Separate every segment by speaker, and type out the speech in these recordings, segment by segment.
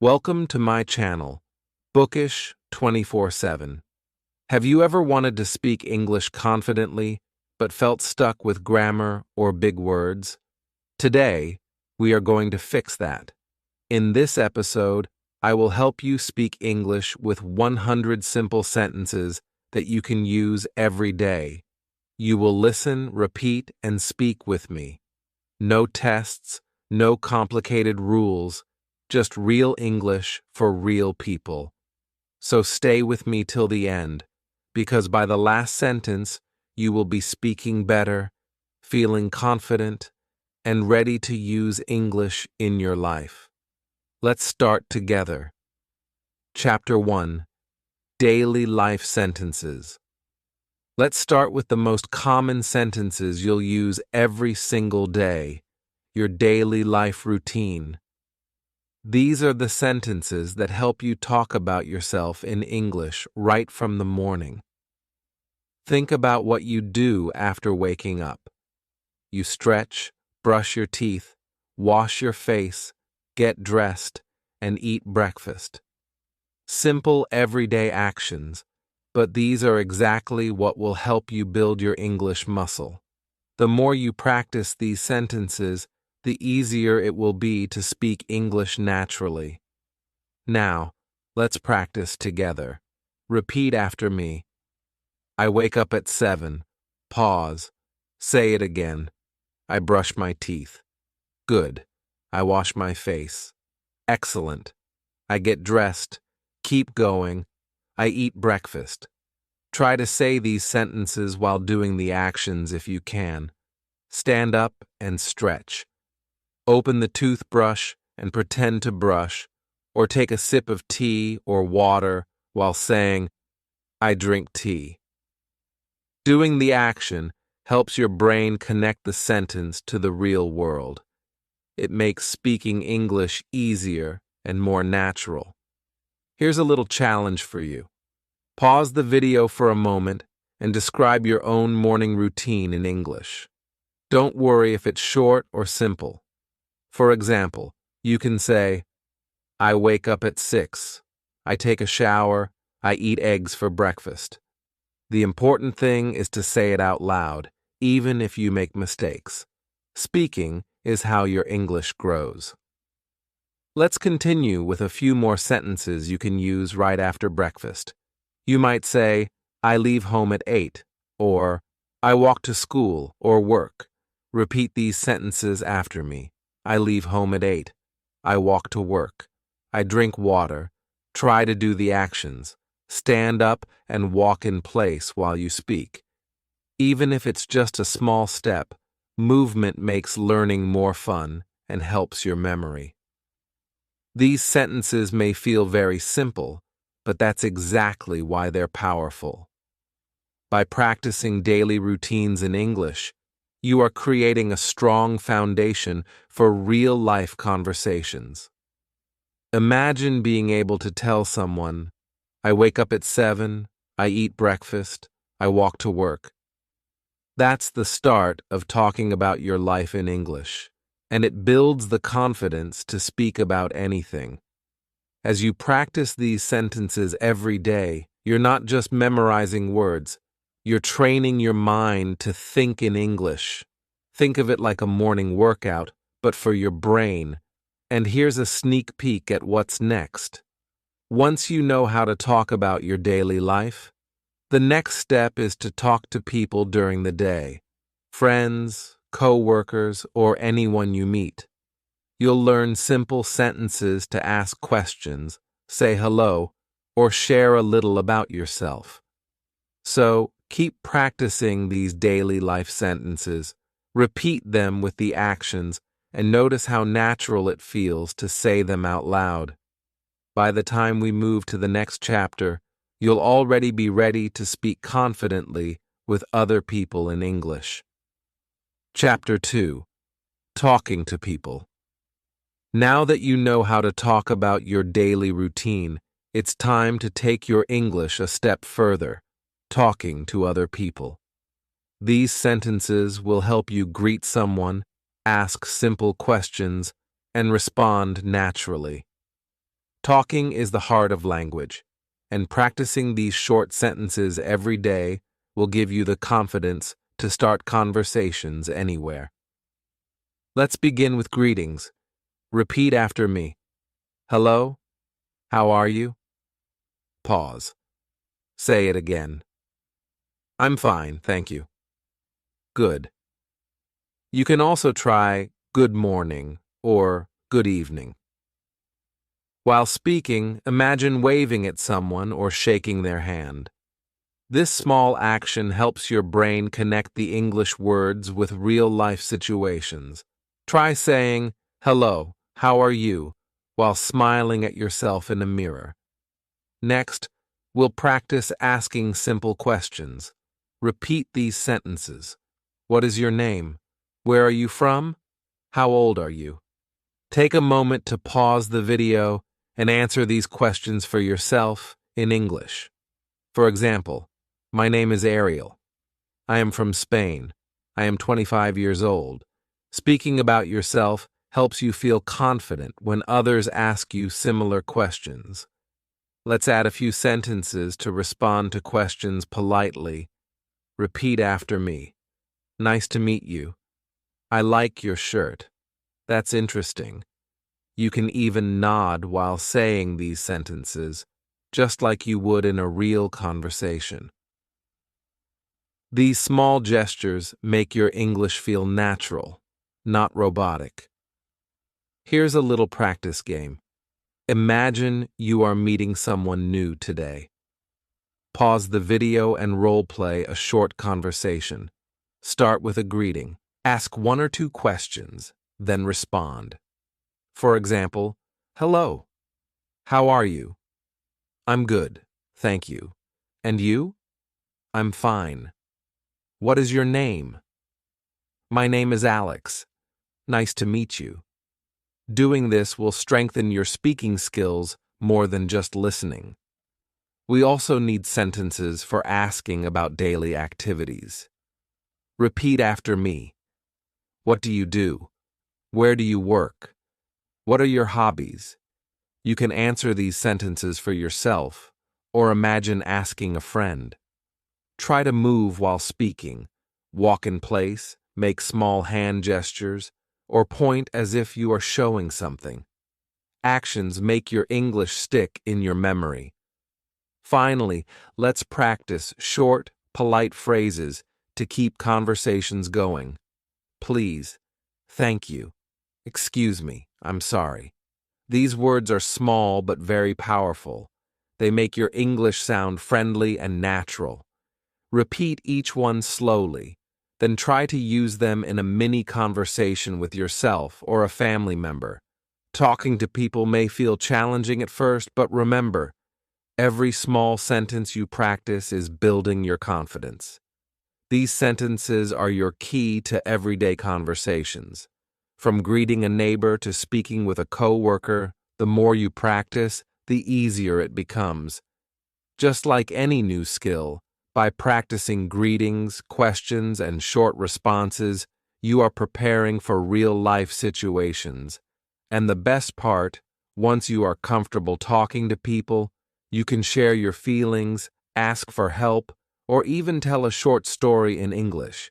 Speaker 1: Welcome to my channel, Bookish 24/7. Have you ever wanted to speak English confidently but felt stuck with grammar or big words? Today, we are going to fix that. In this episode, I will help you speak English with 100 simple sentences that you can use every day. You will listen, repeat, and speak with me. No tests, no complicated rules, just real English for real people. So stay with me till the end, because by the last sentence, you will be speaking better, feeling confident, and ready to use English in your life. Let's start together. Chapter 1: Daily Life Sentences. Let's start with the most common sentences you'll use every single day, your daily life routine. These are the sentences that help you talk about yourself in English right from the morning. Think about what you do after waking up. You stretch, brush your teeth, wash your face, get dressed, and eat breakfast. Simple everyday actions, but these are exactly what will help you build your English muscle. The more you practice these sentences, the easier it will be to speak English naturally. Now, let's practice together. Repeat after me. I wake up at 7. Pause. Say it again. I brush my teeth. Good. I wash my face. Excellent. I get dressed. Keep going. I eat breakfast. Try to say these sentences while doing the actions if you can. Stand up and stretch. Open the toothbrush and pretend to brush, or take a sip of tea or water while saying, I drink tea. Doing the action helps your brain connect the sentence to the real world. It makes speaking English easier and more natural. Here's a little challenge for you. Pause the video for a moment and describe your own morning routine in English. Don't worry if it's short or simple. For example, you can say, I wake up at 6. I take a shower. I eat eggs for breakfast. The important thing is to say it out loud, even if you make mistakes. Speaking is how your English grows. Let's continue with a few more sentences you can use right after breakfast. You might say, I leave home at 8, or I walk to school or work. Repeat these sentences after me. I leave home at 8. I walk to work. I drink water. Try to do the actions. Stand up and walk in place while you speak. Even if it's just a small step, movement makes learning more fun and helps your memory. These sentences may feel very simple, but that's exactly why they're powerful. By practicing daily routines in English, you are creating a strong foundation for real-life conversations. Imagine being able to tell someone, I wake up at 7, I eat breakfast, I walk to work. That's the start of talking about your life in English, and it builds the confidence to speak about anything. As you practice these sentences every day, you're not just memorizing words, you're training your mind to think in English. Think of it like a morning workout, but for your brain. And here's a sneak peek at what's next. Once you know how to talk about your daily life, the next step is to talk to people during the day. Friends, co-workers, or anyone you meet. You'll learn simple sentences to ask questions, say hello, or share a little about yourself. So, keep practicing these daily life sentences, repeat them with the actions, and notice how natural it feels to say them out loud. By the time we move to the next chapter, you'll already be ready to speak confidently with other people in English. Chapter 2: Talking to People. Now that you know how to talk about your daily routine, it's time to take your English a step further. Talking to other people. These sentences will help you greet someone, ask simple questions, and respond naturally. Talking is the heart of language, and practicing these short sentences every day will give you the confidence to start conversations anywhere. Let's begin with greetings. Repeat after me. Hello? How are you? Pause. Say it again. I'm fine, thank you. Good. You can also try good morning or good evening. While speaking, imagine waving at someone or shaking their hand. This small action helps your brain connect the English words with real-life situations. Try saying, "Hello, how are you?" while smiling at yourself in a mirror. Next, we'll practice asking simple questions. Repeat these sentences. What is your name? Where are you from? How old are you? Take a moment to pause the video and answer these questions for yourself in English. For example, my name is Ariel. I am from Spain. I am 25 years old. Speaking about yourself helps you feel confident when others ask you similar questions. Let's add a few sentences to respond to questions politely. Repeat after me. Nice to meet you. I like your shirt. That's interesting. You can even nod while saying these sentences, just like you would in a real conversation. These small gestures make your English feel natural, not robotic. Here's a little practice game. Imagine you are meeting someone new today. Pause the video and role-play a short conversation. Start with a greeting. Ask one or two questions, then respond. For example, hello. How are you? I'm good, thank you. And you? I'm fine. What is your name? My name is Alex. Nice to meet you. Doing this will strengthen your speaking skills more than just listening. We also need sentences for asking about daily activities. Repeat after me. What do you do? Where do you work? What are your hobbies? You can answer these sentences for yourself, or imagine asking a friend. Try to move while speaking, walk in place, make small hand gestures, or point as if you are showing something. Actions make your English stick in your memory. Finally, let's practice short, polite phrases to keep conversations going. Please, thank you, excuse me, I'm sorry. These words are small but very powerful. They make your English sound friendly and natural. Repeat each one slowly, then try to use them in a mini conversation with yourself or a family member. Talking to people may feel challenging at first, but remember, every small sentence you practice is building your confidence. These sentences are your key to everyday conversations. From greeting a neighbor to speaking with a coworker, the more you practice, the easier it becomes. Just like any new skill, by practicing greetings, questions, and short responses, you are preparing for real-life situations. And the best part, once you are comfortable talking to people, you can share your feelings, ask for help, or even tell a short story in English.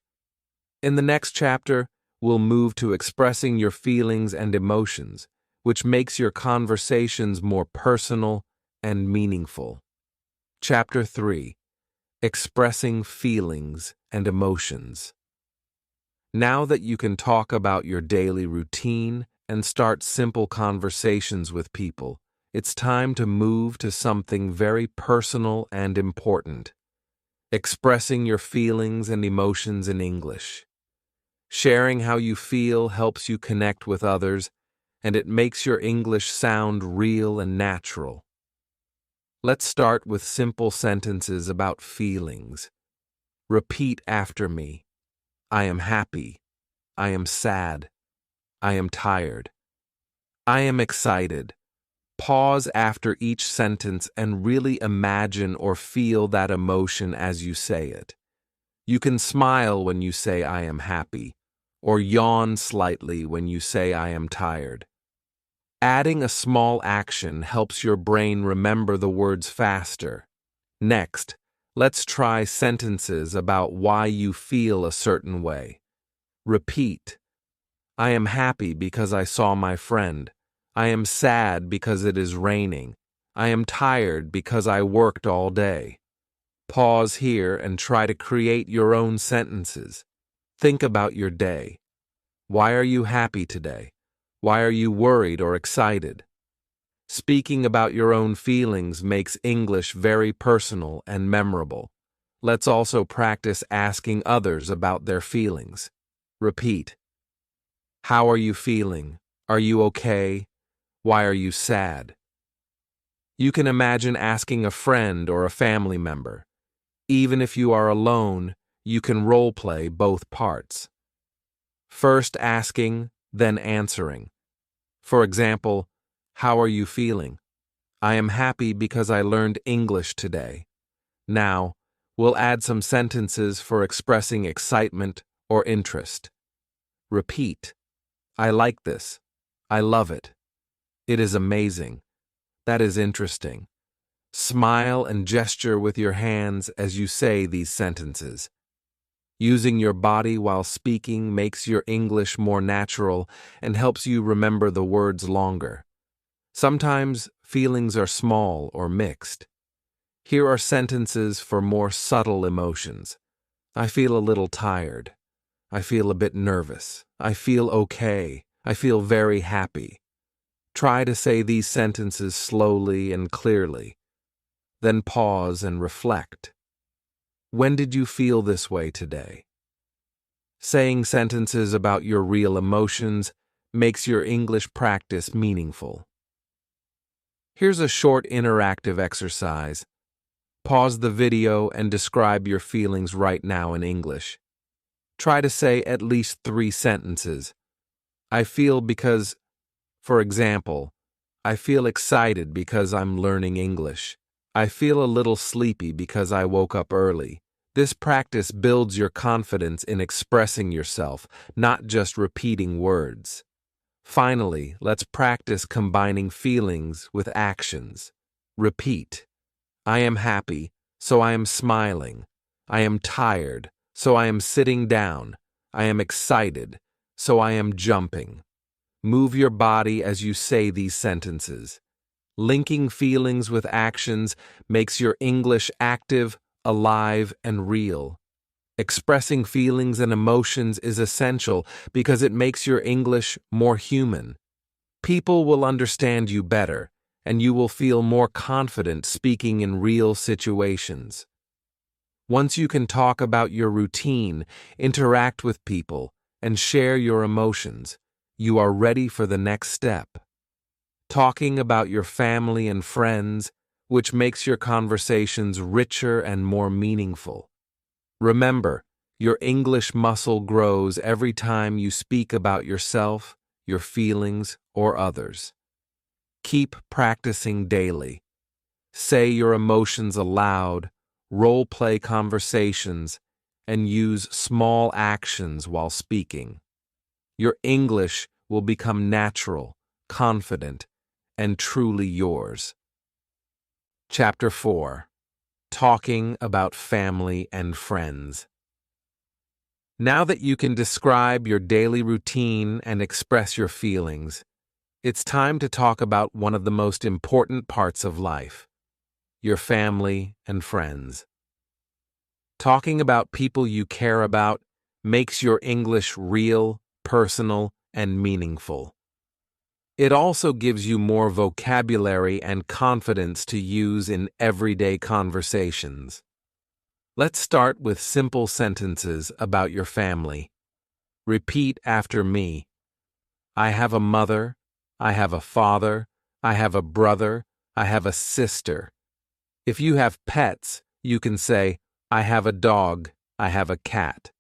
Speaker 1: In the next chapter, we'll move to expressing your feelings and emotions, which makes your conversations more personal and meaningful. Chapter 3. Expressing feelings and emotions. Now that you can talk about your daily routine and start simple conversations with people, it's time to move to something very personal and important. Expressing your feelings and emotions in English. Sharing how you feel helps you connect with others, and it makes your English sound real and natural. Let's start with simple sentences about feelings. Repeat after me. I am happy. I am sad. I am tired. I am excited. Pause after each sentence and really imagine or feel that emotion as you say it. You can smile when you say I am happy, or yawn slightly when you say I am tired. Adding a small action helps your brain remember the words faster. Next, let's try sentences about why you feel a certain way. Repeat. I am happy because I saw my friend. I am sad because it is raining. I am tired because I worked all day. Pause here and try to create your own sentences. Think about your day. Why are you happy today? Why are you worried or excited? Speaking about your own feelings makes English very personal and memorable. Let's also practice asking others about their feelings. Repeat. How are you feeling? Are you okay? Why are you sad? You can imagine asking a friend or a family member. Even if you are alone, you can role-play both parts. First asking, then answering. For example, how are you feeling? I am happy because I learned English today. Now, we'll add some sentences for expressing excitement or interest. Repeat. I like this. I love it. It is amazing. That is interesting. Smile and gesture with your hands as you say these sentences. Using your body while speaking makes your English more natural and helps you remember the words longer. Sometimes feelings are small or mixed. Here are sentences for more subtle emotions. I feel a little tired. I feel a bit nervous. I feel okay. I feel very happy. Try to say these sentences slowly and clearly. Then pause and reflect. When did you feel this way today? Saying sentences about your real emotions makes your English practice meaningful. Here's a short interactive exercise. Pause the video and describe your feelings right now in English. Try to say at least 3 sentences. I feel because, for example, I feel excited because I'm learning English. I feel a little sleepy because I woke up early. This practice builds your confidence in expressing yourself, not just repeating words. Finally, let's practice combining feelings with actions. Repeat. I am happy, so I am smiling. I am tired, so I am sitting down. I am excited, so I am jumping. Move your body as you say these sentences. Linking feelings with actions makes your English active, alive, and real. Expressing feelings and emotions is essential because it makes your English more human. People will understand you better, and you will feel more confident speaking in real situations. Once you can talk about your routine, interact with people, and share your emotions, you are ready for the next step. Talking about your family and friends, which makes your conversations richer and more meaningful. Remember, your English muscle grows every time you speak about yourself, your feelings, or others. Keep practicing daily. Say your emotions aloud, role-play conversations, and use small actions while speaking. Your English will become natural, confident, and truly yours. Chapter 4. Talking about family and friends. Now that you can describe your daily routine and express your feelings, it's time to talk about one of the most important parts of life, your family and friends. Talking about people you care about makes your English real, personal, and meaningful. It also gives you more vocabulary and confidence to use in everyday conversations. Let's start with simple sentences about your family. Repeat after me. I have a mother. I have a father. I have a brother. I have a sister. If you have pets, you can say, I have a dog. I have a cat.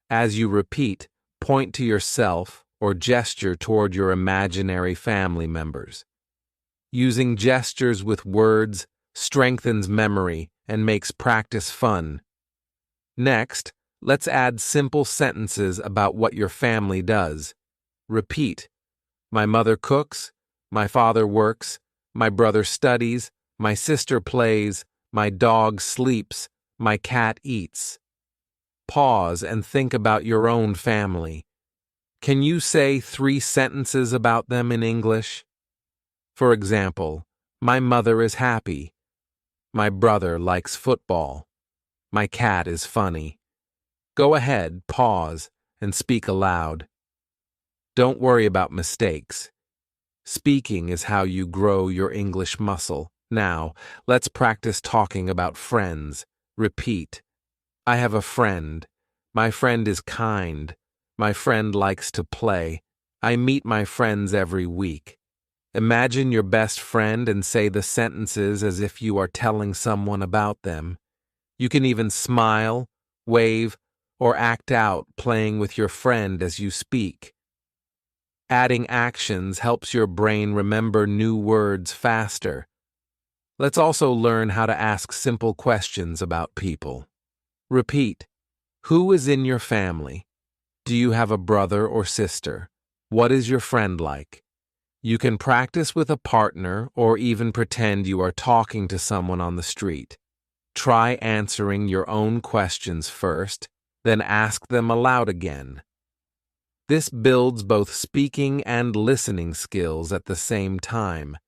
Speaker 1: As you repeat, point to yourself or gesture toward your imaginary family members. Using gestures with words strengthens memory and makes practice fun. Next, let's add simple sentences about what your family does. Repeat. My mother cooks. My father works, my brother studies, my sister plays, my dog sleeps, my cat eats. Pause and think about your own family. Can you say 3 sentences about them in English? For example, my mother is happy. My brother likes football. My cat is funny. Go ahead, pause, and speak aloud. Don't worry about mistakes. Speaking is how you grow your English muscle. Now, let's practice talking about friends. Repeat. I have a friend. My friend is kind. My friend likes to play. I meet my friends every week. Imagine your best friend and say the sentences as if you are telling someone about them. You can even smile, wave, or act out playing with your friend as you speak. Adding actions helps your brain remember new words faster. Let's also learn how to ask simple questions about people. Repeat. Who is in your family? Do you have a brother or sister? What is your friend like? You can practice with a partner or even pretend you are talking to someone on the street. Try answering your own questions first, then ask them aloud again. This builds both speaking and listening skills at the same time.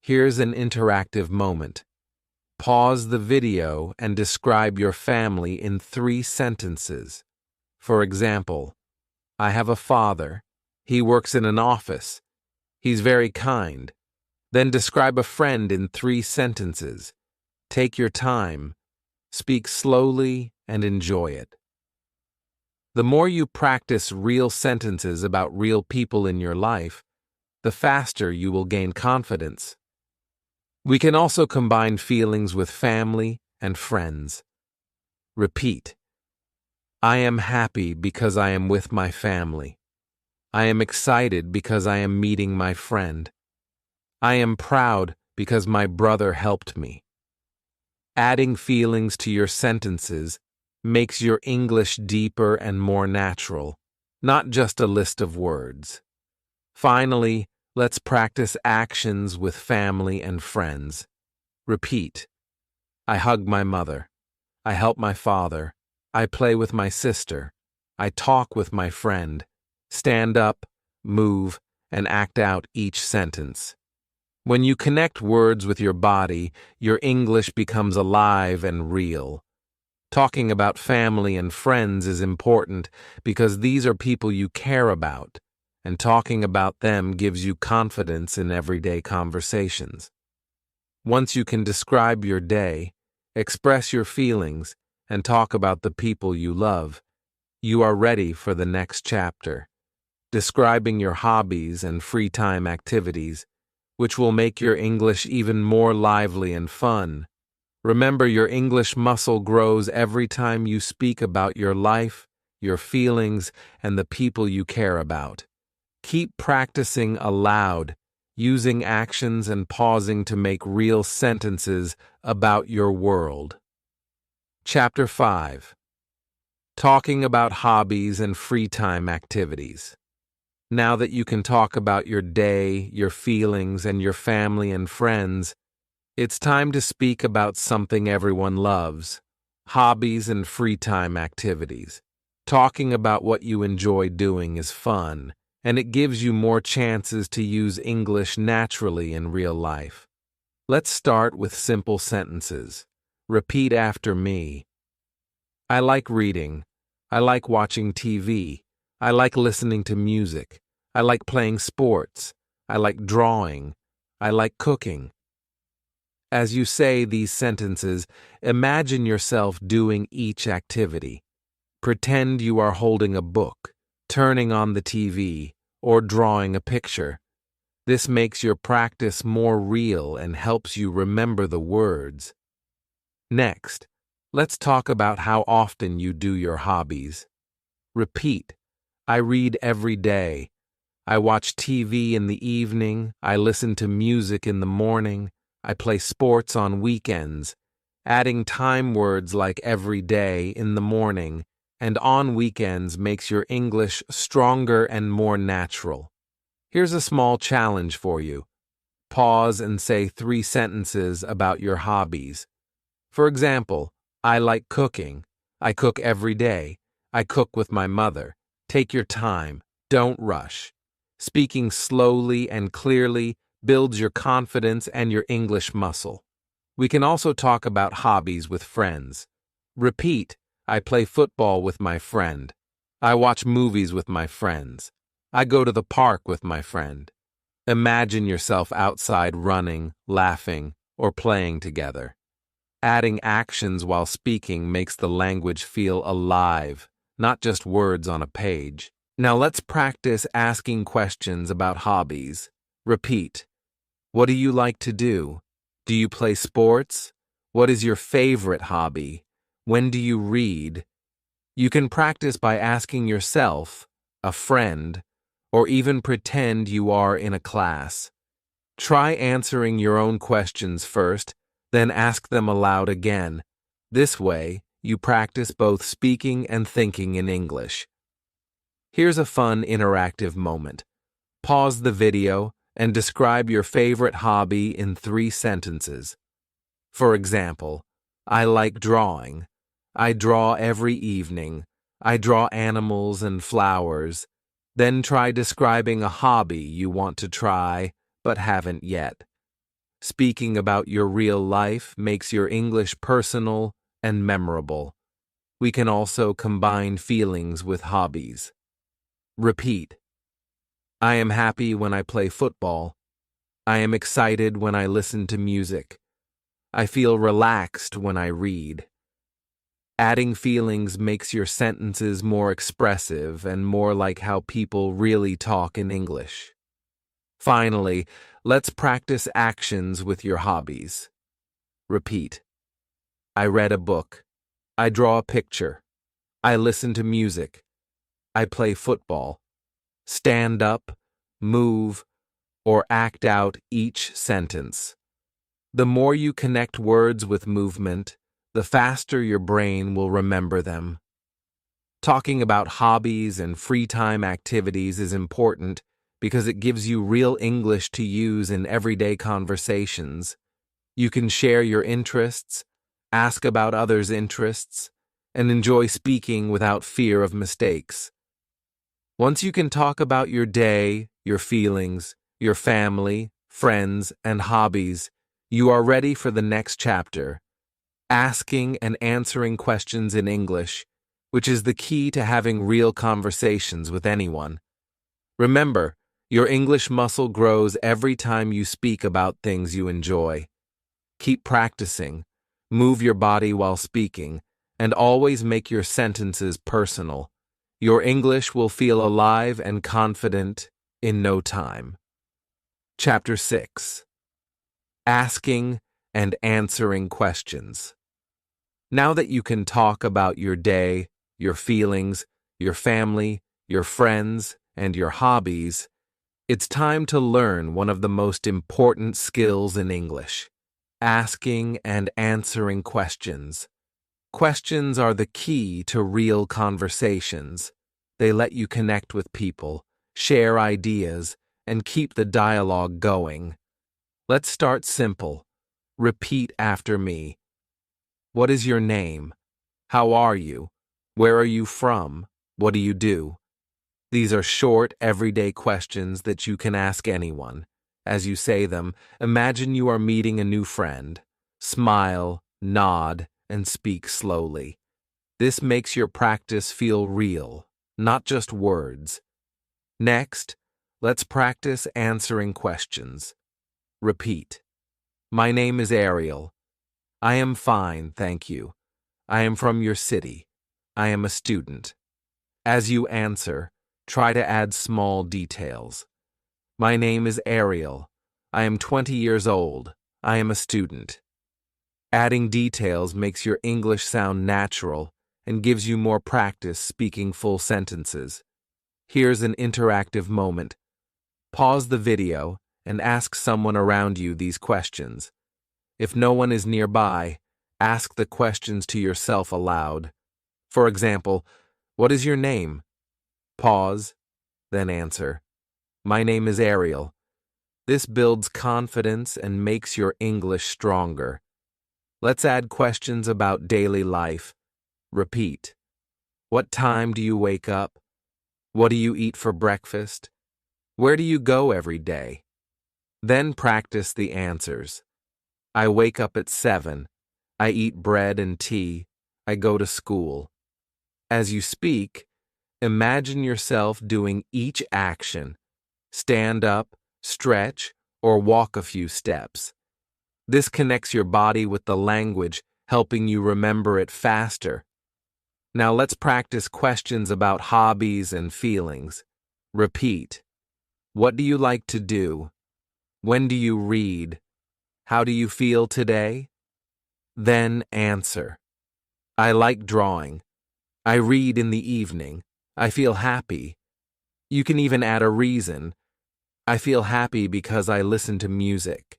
Speaker 1: Here's an interactive moment. Pause the video and describe your family in 3 sentences. For example, I have a father. He works in an office. He's very kind. Then describe a friend in 3 sentences. Take your time. Speak slowly and enjoy it. The more you practice real sentences about real people in your life, the faster you will gain confidence. We can also combine feelings with family and friends. Repeat. I am happy because I am with my family. I am excited because I am meeting my friend. I am proud because my brother helped me. Adding feelings to your sentences makes your English deeper and more natural, not just a list of words. Finally, let's practice actions with family and friends. Repeat. I hug my mother. I help my father. I play with my sister. I talk with my friend. Stand up, move, and act out each sentence. When you connect words with your body, your English becomes alive and real. Talking about family and friends is important because these are people you care about, and talking about them gives you confidence in everyday conversations. Once you can describe your day, express your feelings, and talk about the people you love, you are ready for the next chapter, describing your hobbies and free time activities, which will make your English even more lively and fun. Remember, your English muscle grows every time you speak about your life, your feelings, and the people you care about. Keep practicing aloud, using actions and pausing to make real sentences about your world. Chapter 5. Talking about hobbies and free time activities. Now that you can talk about your day, your feelings, and your family and friends, it's time to speak about something everyone loves: hobbies and free time activities. Talking about what you enjoy doing is fun, and it gives you more chances to use English naturally in real life. Let's start with simple sentences. Repeat after me. I like reading. I like watching TV. I like listening to music. I like playing sports. I like drawing. I like cooking. As you say these sentences, imagine yourself doing each activity. Pretend you are holding a book, turning on the TV, or drawing a picture. This makes your practice more real and helps you remember the words. Next, let's talk about how often you do your hobbies. Repeat. I read every day. I watch TV in the evening. I listen to music in the morning. I play sports on weekends. Adding time words like every day, in the morning, and on weekends makes your English stronger and more natural. Here's a small challenge for you. Pause and say 3 sentences about your hobbies. For example, I like cooking. I cook every day. I cook with my mother. Take your time. Don't rush. Speaking slowly and clearly builds your confidence and your English muscle. We can also talk about hobbies with friends. Repeat, I play football with my friend. I watch movies with my friends. I go to the park with my friend. Imagine yourself outside running, laughing, or playing together. Adding actions while speaking makes the language feel alive, not just words on a page. Now let's practice asking questions about hobbies. Repeat. What do you like to do? Do you play sports? What is your favorite hobby? When do you read? You can practice by asking yourself, a friend, or even pretend you are in a class. Try answering your own questions first, then ask them aloud again. This way, you practice both speaking and thinking in English. Here's a fun interactive moment. Pause the video and describe your favorite hobby in 3 sentences. For example, I like drawing. I draw every evening. I draw animals and flowers. Then try describing a hobby you want to try but haven't yet. Speaking about your real life makes your English personal and memorable. We can also combine feelings with hobbies. Repeat. I am happy when I play football. I am excited when I listen to music. I feel relaxed when I read. Adding feelings makes your sentences more expressive and more like how people really talk in English. Finally, let's practice actions with your hobbies. Repeat. I read a book. I draw a picture. I listen to music. I play football. Stand up, move, or act out each sentence. The more you connect words with movement, the faster your brain will remember them. Talking about hobbies and free time activities is important because it gives you real English to use in everyday conversations. You can share your interests, ask about others' interests, and enjoy speaking without fear of mistakes. Once you can talk about your day, your feelings, your family, friends, and hobbies, you are ready for the next chapter, asking and answering questions in English, which is the key to having real conversations with anyone. Remember, your English muscle grows every time you speak about things you enjoy. Keep practicing, move your body while speaking, and always make your sentences personal. Your English will feel alive and confident in no time. Chapter 6. Asking and answering questions. Now that you can talk about your day, your feelings, your family, your friends, and your hobbies, it's time to learn one of the most important skills in English: asking and answering questions. Questions are the key to real conversations. They let you connect with people, share ideas, and keep the dialogue going. Let's start simple. Repeat after me. What is your name? How are you? Where are you from? What do you do? These are short, everyday questions that you can ask anyone. As you say them, imagine you are meeting a new friend. Smile, nod, and speak slowly. This makes your practice feel real, not just words. Next, let's practice answering questions. Repeat. My name is Ariel. I am fine, thank you. I am from your city. I am a student. As you answer, try to add small details. My name is Ariel. I am 20 years old. I am a student. Adding details makes your English sound natural and gives you more practice speaking full sentences. Here's an interactive moment. Pause the video and ask someone around you these questions. If no one is nearby, ask the questions to yourself aloud. For example, what is your name? Pause, then answer. My name is Ariel. This builds confidence and makes your English stronger. Let's add questions about daily life. Repeat. What time do you wake up? What do you eat for breakfast? Where do you go every day? Then practice the answers. I wake up at 7. I eat bread and tea. I go to school. As you speak, imagine yourself doing each action. Stand up, stretch, or walk a few steps. This connects your body with the language, helping you remember it faster. Now let's practice questions about hobbies and feelings. Repeat. What do you like to do? When do you read? How do you feel today? Then answer. I like drawing. I read in the evening. I feel happy. You can even add a reason. I feel happy because I listen to music.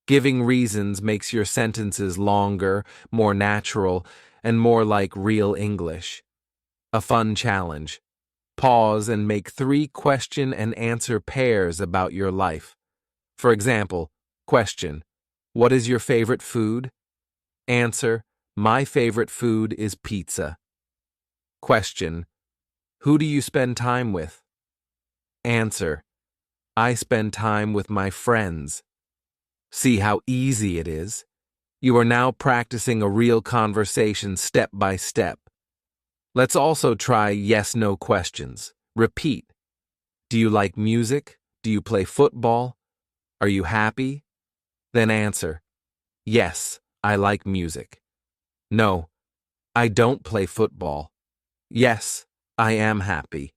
Speaker 1: Giving reasons makes your sentences longer, more natural, and more like real English. A fun challenge. Pause and make 3 question and answer pairs about your life. For example, question, what is your favorite food? Answer, my favorite food is pizza. Question, who do you spend time with? Answer, I spend time with my friends. See how easy it is? You are now practicing a real conversation step by step. Let's also try yes-no questions. Repeat. Do you like music? Do you play football? Are you happy? Then answer. Yes, I like music. No, I don't play football. Yes, I am happy.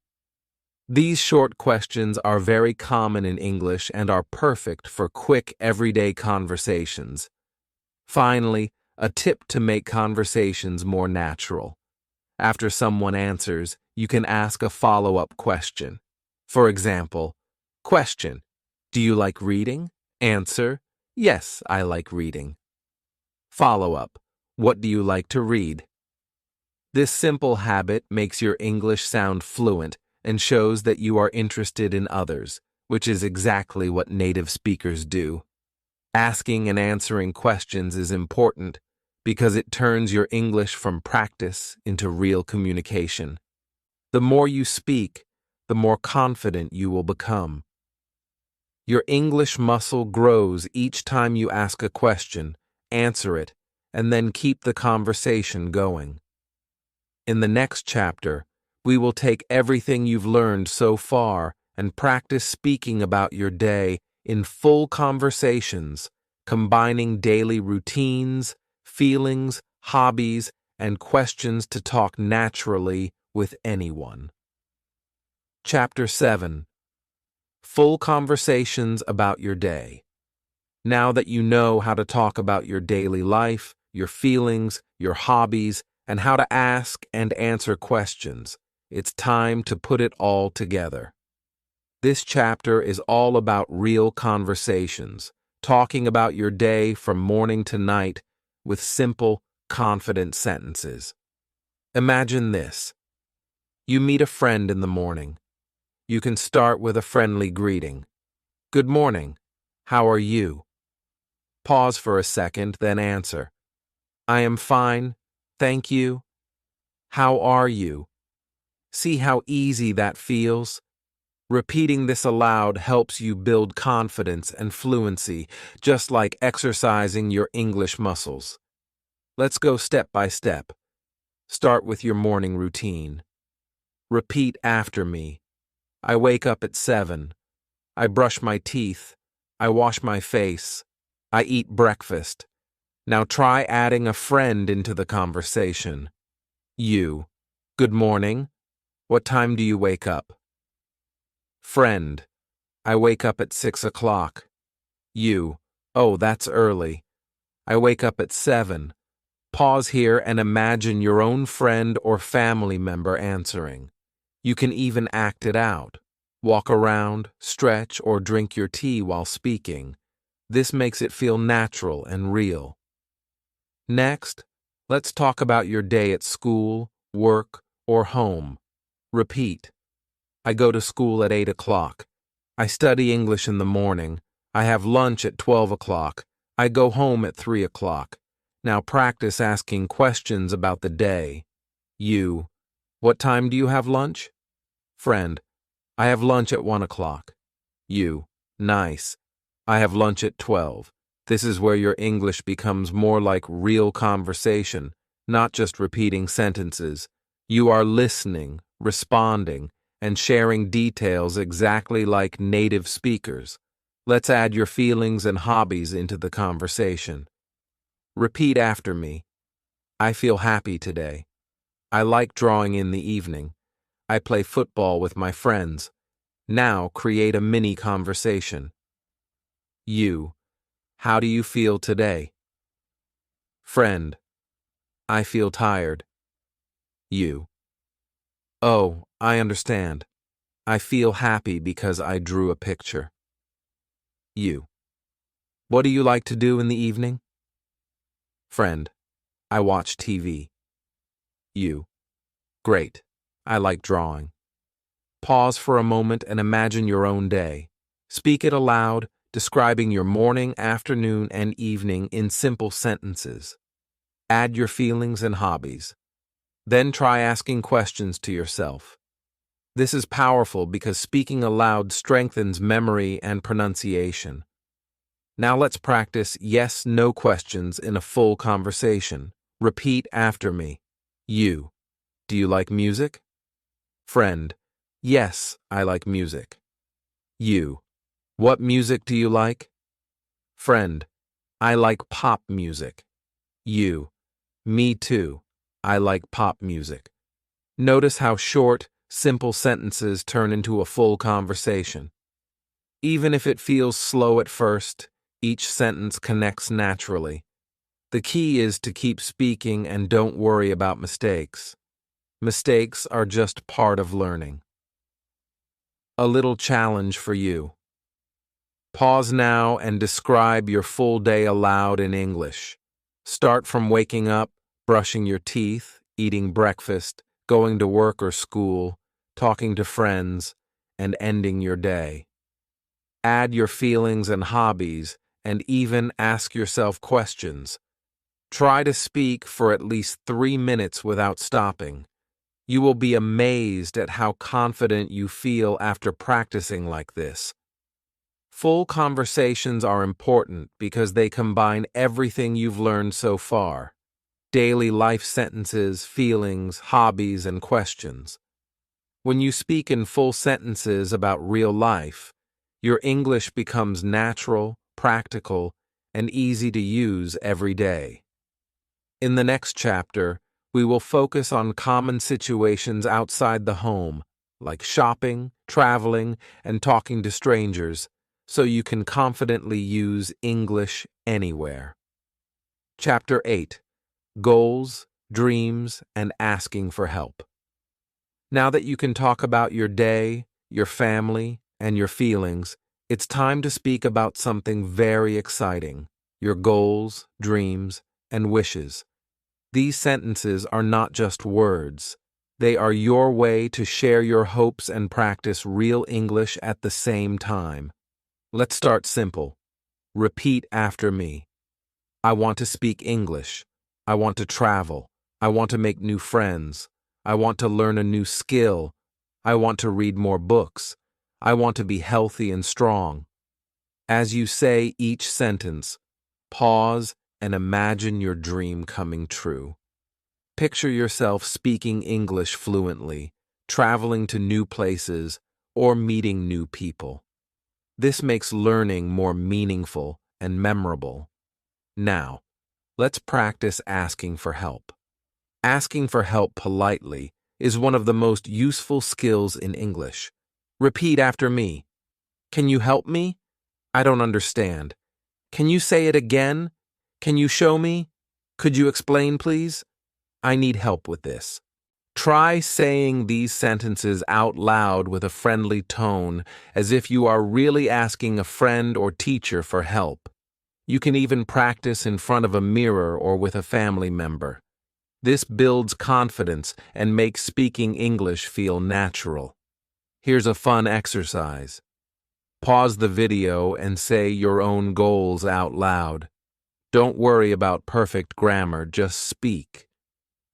Speaker 1: These short questions are very common in English and are perfect for quick, everyday conversations. Finally, a tip to make conversations more natural. After someone answers, you can ask a follow-up question. For example, question, do you like reading? Answer, yes, I like reading. Follow-up, what do you like to read? This simple habit makes your English sound fluent and shows that you are interested in others, which is exactly what native speakers do. Asking and answering questions is important because it turns your English from practice into real communication. The more you speak, the more confident you will become. Your English muscle grows each time you ask a question, answer it, and then keep the conversation going. In the next chapter, we will take everything you've learned so far and practice speaking about your day in full conversations, combining daily routines, feelings, hobbies, and questions to talk naturally with anyone. Chapter 7. Full conversations about your day. Now that you know how to talk about your daily life, your feelings, your hobbies, and how to ask and answer questions, it's time to put it all together. This chapter is all about real conversations, talking about your day from morning to night with simple, confident sentences. Imagine this. You meet a friend in the morning. You can start with a friendly greeting. Good morning. How are you? Pause for a second, then answer. I am fine, thank you. How are you? See how easy that feels? Repeating this aloud helps you build confidence and fluency, just like exercising your English muscles. Let's go step by step. Start with your morning routine. Repeat after me. I wake up at 7. I brush my teeth. I wash my face. I eat breakfast. Now try adding a friend into the conversation. You. Good morning. What time do you wake up? Friend. I wake up at 6 o'clock. You. Oh, that's early. I wake up at 7. Pause here and imagine your own friend or family member answering. You can even act it out. Walk around, stretch, or drink your tea while speaking. This makes it feel natural and real. Next, let's talk about your day at school, work, or home. Repeat. I go to school at 8 o'clock. I study English in the morning. I have lunch at 12 o'clock. I go home at 3 o'clock. Now practice asking questions about the day. You. What time do you have lunch? Friend. I have lunch at 1 o'clock. You. Nice. I have lunch at 12. This is where your English becomes more like real conversation, not just repeating sentences. You are listening, responding, and sharing details exactly like native speakers. Let's add your feelings and hobbies into the conversation. Repeat after me. I feel happy today. I like drawing in the evening. I play football with my friends. Now create a mini conversation. You. How do you feel today? Friend. I feel tired. You. Oh, I understand. I feel happy because I drew a picture. You. What do you like to do in the evening? Friend. I watch TV. You. Great. I like drawing. Pause for a moment and imagine your own day. Speak it aloud, describing your morning, afternoon, and evening in simple sentences. Add your feelings and hobbies. Then try asking questions to yourself. This is powerful because speaking aloud strengthens memory and pronunciation. Now let's practice yes/no questions in a full conversation. Repeat after me. You. Do you like music? Friend. Yes, I like music. You. What music do you like? Friend. I like pop music. You. Me too. I like pop music. Notice how short, simple sentences turn into a full conversation. Even if it feels slow at first, each sentence connects naturally. The key is to keep speaking and don't worry about mistakes. Mistakes are just part of learning. A little challenge for you. Pause now and describe your full day aloud in English. Start from waking up, brushing your teeth, eating breakfast, going to work or school, talking to friends, and ending your day. Add your feelings and hobbies, and even ask yourself questions. Try to speak for at least 3 minutes without stopping. You will be amazed at how confident you feel after practicing like this. Full conversations are important because they combine everything you've learned so far: daily life sentences, feelings, hobbies, and questions. When you speak in full sentences about real life, your English becomes natural, practical, and easy to use every day. In the next chapter, we will focus on common situations outside the home, like shopping, traveling, and talking to strangers, so you can confidently use English anywhere. Chapter 8. Goals, Dreams, and Asking for Help. Now that you can talk about your day, your family, and your feelings, it's time to speak about something very exciting: your goals, dreams, and wishes. These sentences are not just words. They are your way to share your hopes and practice real English at the same time. Let's start simple. Repeat after me. I want to speak English. I want to travel. I want to make new friends. I want to learn a new skill. I want to read more books. I want to be healthy and strong. As you say each sentence, pause and imagine your dream coming true. Picture yourself speaking English fluently, traveling to new places, or meeting new people. This makes learning more meaningful and memorable. Now, let's practice asking for help. Asking for help politely is one of the most useful skills in English. Repeat after me. Can you help me? I don't understand. Can you say it again? Can you show me? Could you explain, please? I need help with this. Try saying these sentences out loud with a friendly tone, as if you are really asking a friend or teacher for help. You can even practice in front of a mirror or with a family member. This builds confidence and makes speaking English feel natural. Here's a fun exercise. Pause the video and say your own goals out loud. Don't worry about perfect grammar, just speak.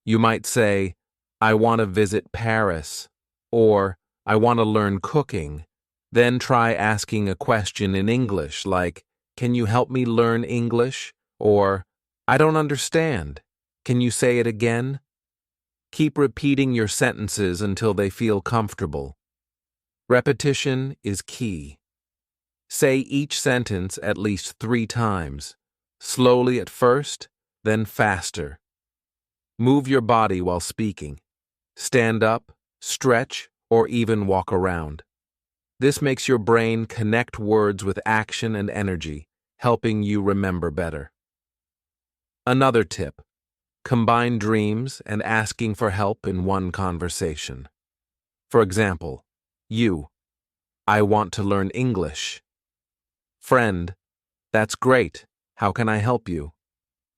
Speaker 1: You might say, I want to visit Paris, or I want to learn cooking. Then try asking a question in English like, can you help me learn English? Or, I don't understand. Can you say it again? Keep repeating your sentences until they feel comfortable. Repetition is key. Say each sentence at least 3 times, slowly at first, then faster. Move your body while speaking. Stand up, stretch, or even walk around. This makes your brain connect words with action and energy, helping you remember better. Another tip: combine dreams and asking for help in one conversation. For example, you, I want to learn English. Friend, that's great. How can I help you?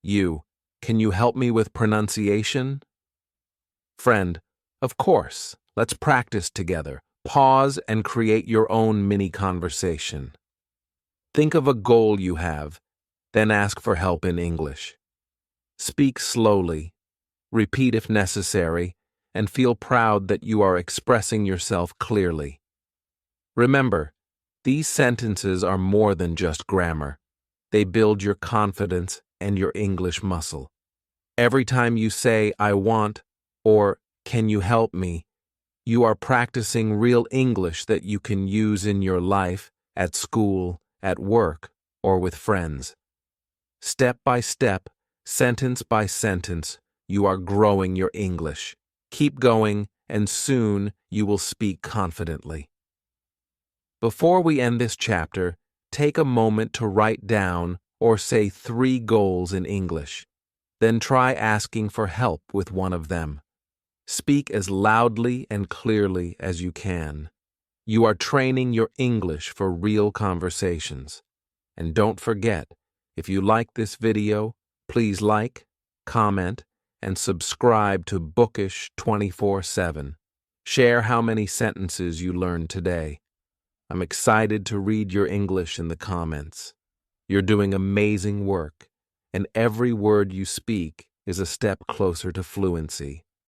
Speaker 1: You, can you help me with pronunciation? Friend, of course. Let's practice together. Pause and create your own mini conversation. Think of a goal you have, then ask for help in English. Speak slowly, repeat if necessary, and feel proud that you are expressing yourself clearly. Remember, these sentences are more than just grammar. They build your confidence and your English muscle. Every time you say, I want, or can you help me, you are practicing real English that you can use in your life, at school, at work, or with friends. Step by step, sentence by sentence, you are growing your English. Keep going, and soon you will speak confidently. Before we end this chapter, take a moment to write down or say 3 goals in English. Then try asking for help with one of them. Speak as loudly and clearly as you can. You are training your English for real conversations. And don't forget, if you like this video, please like, comment, and subscribe to Bookish 24/7. Share how many sentences you learned today. I'm excited to read your English in the comments. You're doing amazing work, and every word you speak is a step closer to fluency.